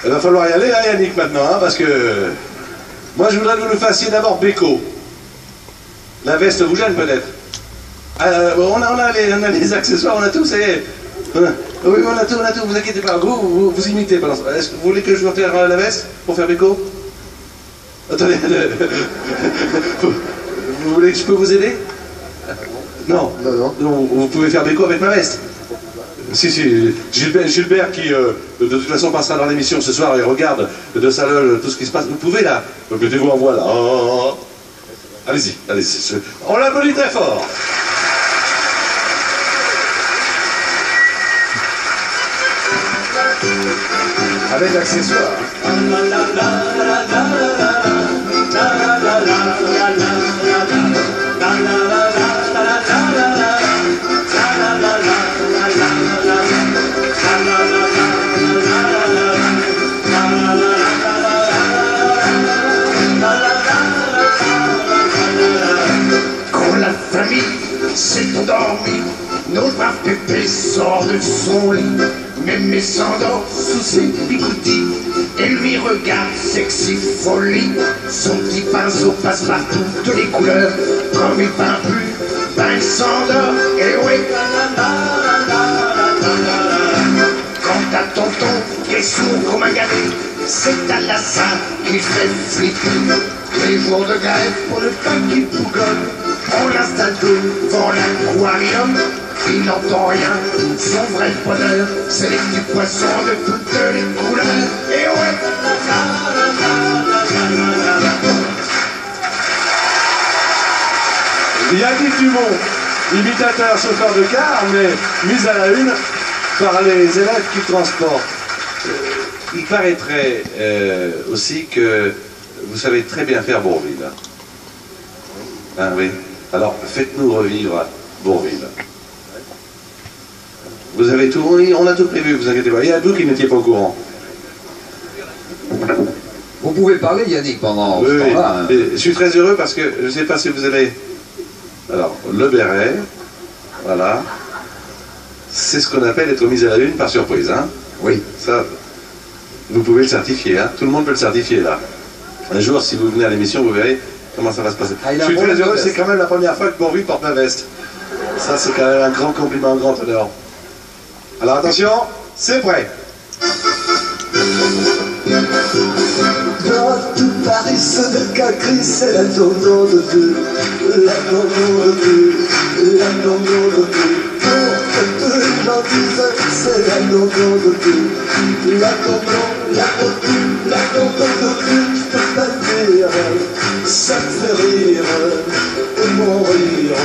Il va falloir y aller, là, Yannick, maintenant, hein, parce que... Moi, je voudrais que vous nous fassiez d'abord Beko. La veste vous gêne, peut-être. On a les accessoires, on a tout, c'est... Oui, on a tout, vous inquiétez pas. Vous imitez pendant ce temps. Est-ce que vous voulez que je vous retire la veste pour faire Beko? Attendez, vous voulez que je peux vous aider? Non, vous pouvez faire Beko avec ma veste. Si, Gilbert qui, de toute façon, passera dans l'émission ce soir et regarde de sa loge tout ce qui se passe. Vous pouvez, là. Mettez-vous en voix, là. Oh. Allez-y, allez-y. On l'applaudit très fort. Avec accessoires. Quand la famille s'est endormie, notre brave Pépé sort de son lit. Mémé s'endort sous ses bigoudis et lui regarde sexy folie. Son petit pinceau passe par toutes les couleurs. Comme il peint plus, ben il s'endort. Et oui. Quant à tonton qui est sourd comme un galet, c'est à la salle qui fait flipper. Les jours de grève pour le pain qui bougonne, on l'installe devant l'aquarium. Il n'entend rien, son vrai bonheur, c'est les petits poissons de toutes les couleurs. Et ouais. Yannick Dumont, imitateur chauffeur de car, mais mis à la une par les élèves qui transportent. Il paraîtrait aussi que vous savez très bien faire Bourvil. Ah oui. Alors faites-nous revivre Bourvil. Vous avez tout, on a tout prévu, vous inquiétez pas. Il y a vous qui n'étiez pas au courant. Vous pouvez parler, Yannick, pendant ce temps-là. Hein. Je suis très heureux parce que je ne sais pas si vous avez... Alors, le béret, voilà. C'est ce qu'on appelle être mis à la une par surprise, hein. Oui. Ça, vous pouvez le certifier, hein. Tout le monde peut le certifier, là. Un jour, si vous venez à l'émission, vous verrez comment ça va se passer. Je suis très heureux, c'est quand même la première fois que Bourvil porte ma veste. Ça, c'est quand même un grand compliment, un grand honneur. Alors attention, c'est prêt. Dans tout Paris, ce n'est qu'un cri, c'est la tonton de Dieu, la tonton de Dieu, la tonton de Dieu. Pour que tous les gens disent, c'est la tonton de Dieu, la tonton, la tonton, la tonton de Dieu. Je peux pas le dire, ça me fait rire, et mon rire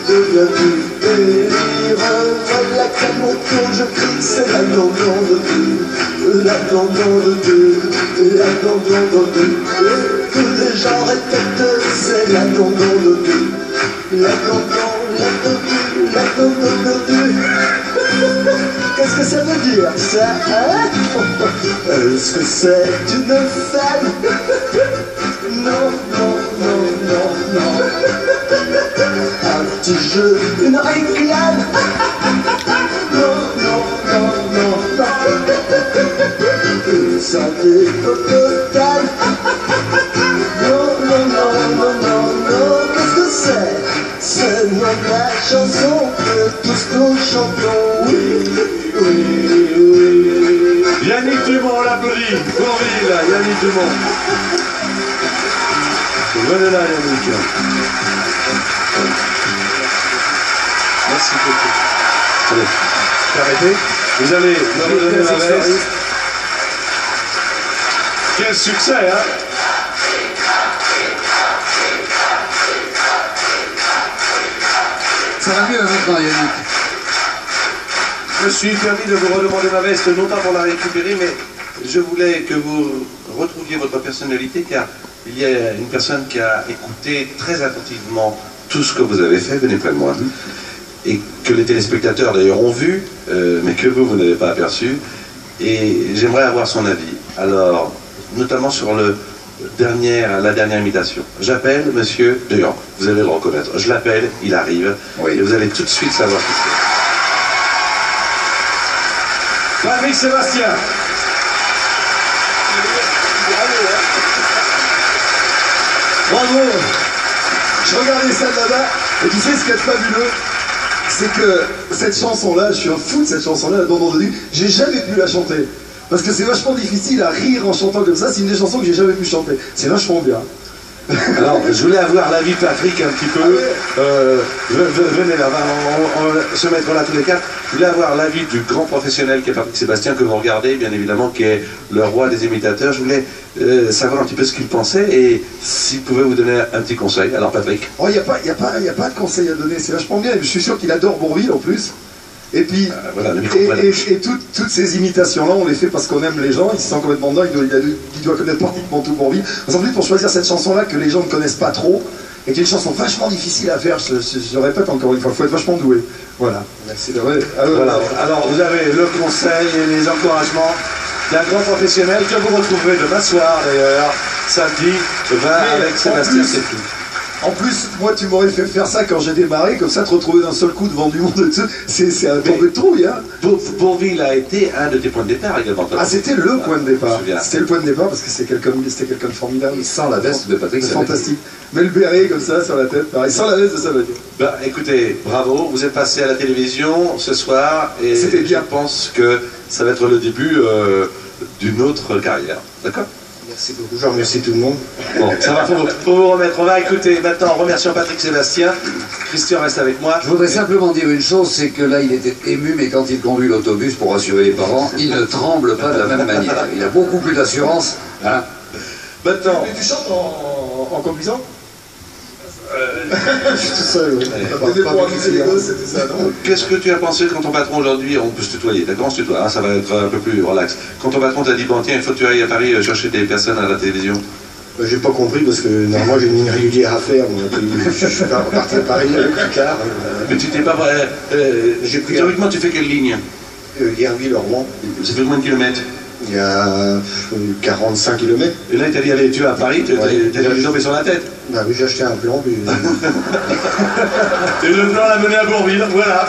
devient du délire. Voilà qu'à mon tour je crie, c'est la tonton de Dieu, la tonton de Dieu, la tonton de Dieu. Que les gens répètent, c'est la tonton de Dieu, la tonton, la tonton, la tonton de Dieu. Qu'est-ce que ça veut dire, ça, hein? Est-ce que c'est une femme? Non, non, non, non, non. Un petit jeu, une réclame. Non, non, non, non, non. Une santé totale. Non, non, non, non, non, non. Qu'est-ce que c'est? C'est le nom de la chanson que tous nous chantons. Oui, oui, oui. Yannick Dumont, on l'applaudit. Bourvil, Yannick Dumont. Venez là, Yannick. Merci beaucoup. Allez, arrêtez. Vous allez me redonner la veste. Quel succès, hein? Ça va mieux maintenant, Yannick. Je me suis permis de vous redemander ma veste, non pas pour la récupérer, mais je voulais que vous retrouviez votre personnalité, car il y a une personne qui a écouté très attentivement tout ce que vous avez fait, venez près de moi, et que les téléspectateurs d'ailleurs ont vu, mais que vous n'avez pas aperçu, et j'aimerais avoir son avis. Alors, notamment sur la dernière imitation. J'appelle Monsieur De York. Vous allez le reconnaître. Je l'appelle, il arrive. Oui. Et vous allez tout de suite savoir qui c'est. Patrick Sébastien. Bravo. Je regardais ça de là-bas, et tu sais ce qui est fabuleux, c'est que cette chanson-là, je suis un fou de cette chanson-là, j'ai jamais pu la chanter. Parce que c'est vachement difficile à rire en chantant comme ça, c'est une des chansons que j'ai jamais pu chanter. C'est vachement bien. Alors, je voulais avoir l'avis de Patrick un petit peu. Venez là, on va se mettre là tous les quatre. Je voulais avoir l'avis du grand professionnel qui est Patrick Sébastien, que vous regardez, bien évidemment, qui est le roi des imitateurs. Je voulais savoir un petit peu ce qu'il pensait et s'il pouvait vous donner un petit conseil. Alors, Patrick. Oh, il n'y a pas de conseil à donner, c'est vachement bien. Je suis sûr qu'il adore Bourvil en plus. Et puis, voilà, toutes ces imitations-là, on les fait parce qu'on aime les gens, il se sent complètement dedans, il doit connaître pratiquement tout Bourvil. En plus, pour choisir cette chanson-là que les gens ne connaissent pas trop, et qui est une chanson vachement difficile à faire, je répète encore une fois, il faut être vachement doué. Voilà. Merci de vrai. Voilà. Alors, vous avez le conseil et les encouragements d'un grand professionnel que vous retrouverez demain soir, d'ailleurs, samedi 20 avec Sébastien Setou. En plus, moi, tu m'aurais fait faire ça quand j'ai démarré, comme ça, te retrouver d'un seul coup devant du monde, c'est un tour de trouille, hein. Bourvil a été un de tes points de départ également. Ah, c'était le point de départ. C'était le point de départ parce que c'était quelqu'un de formidable. Il sent la veste de Patrick. C'est fantastique. Mais le béret comme ça sur la tête, pareil, sans la veste de sa voiture. Bah, écoutez, bravo, vous êtes passé à la télévision ce soir et c'était bien. Je pense que ça va être le début d'une autre carrière. D'accord? Merci beaucoup, je remercie tout le monde. Bon, ça va pour vous remettre. On va écouter maintenant, remercions Patrick Sébastien. Christian reste avec moi. Je voudrais simplement dire une chose, c'est que là il était ému, mais quand il conduit l'autobus pour rassurer les parents, il ne tremble pas de la même manière. Il a beaucoup plus d'assurance. Hein. Maintenant. Mais tu chantes en conduisant je suis tout seul, oui. Pour amuser les gosses, c'était ça, non? Qu'est-ce que tu as pensé quand ton patron aujourd'hui, on peut se tutoyer, d'accord, on se tutoie, hein, ça va être un peu plus relax. Quand ton patron t'a dit, bon tiens, il faut que tu ailles à Paris chercher des personnes à la télévision. J'ai pas compris parce que normalement j'ai une ligne régulière à faire, donc je suis pas reparti à Paris avec plus tard. Mais tu t'es pas... j'ai pris théoriquement, tu fais quelle ligne? Yerville-Rouen. Ça fait combien de kilomètres? Il y a 45 km. Et là, il t'a dit, allez, tu vas à Paris, t'as dû tomber sur la tête. Bah oui, j'ai acheté un plan. Et le plan l'a mené à Bourvil, voilà.